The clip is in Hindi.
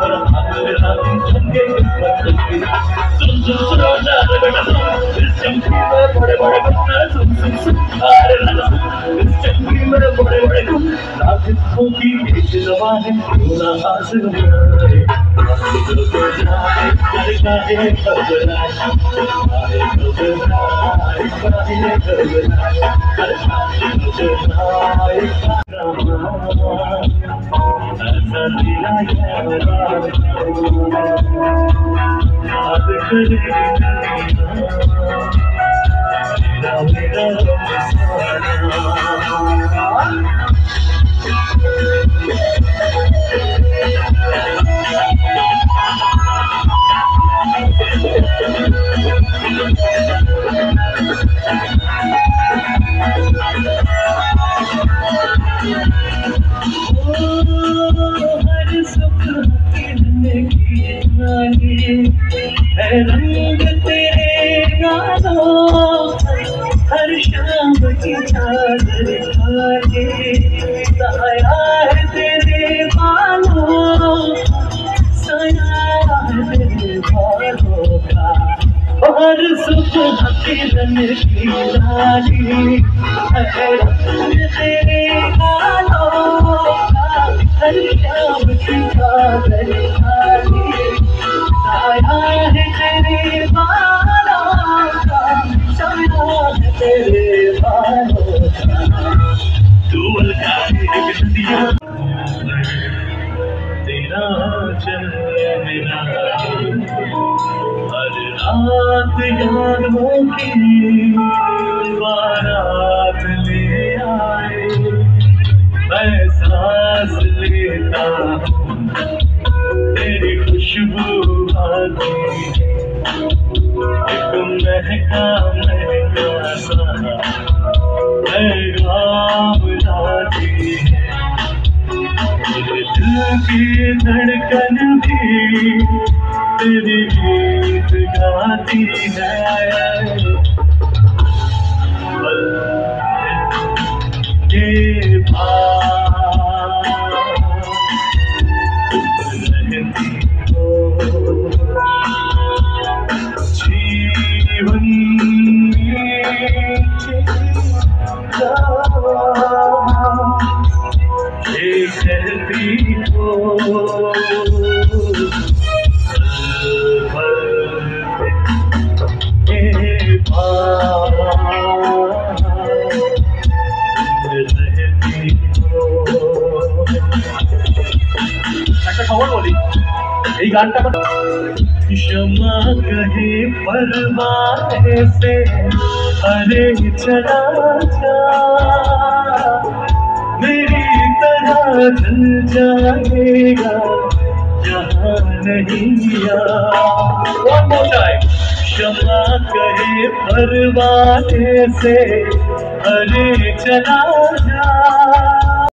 पर आगे आगे चंगे सुन सुन सुनो ना बेटा सुन इस चंगी में बड़े बड़े गुण सुन सुन सुन अरे ना सुन इस चंगी में बड़े बड़े गुण लाखों की एक जवान है पूरा हासिल है अरे काहे घबराए काहे घबराए काहे घबराए अरे काहे घबराए ऐसा दिया याद करेगा मेरा हर सुख किरने की रानी है रंग तेरे गालों हर शाम की चादर खाने साया है तेरे बालों साया है तेरे बालों का हर सुख किरण की रानी है रंग तेरे गालों का हर शाम की चादर खाने साया है तेरे बालों का साया है तेरे बालों का तू अलगा एक नदिया तेरा चल मेरा हर रात यादों की बारात ले आए मैं सांस लेता हूँ तेरी खुशबू आती एक महका महका सा पैगाम लाती है मेरे दिल की धड़कन भी तेरी गीत गाती है के पास रहती हो जीवन ये कहती हो क्षमा कहे परवाने से अरे चला जा मेरी तरह जल जाएगा जहाँ नहीं आ क्षमा कहे परवाने से अरे चला जा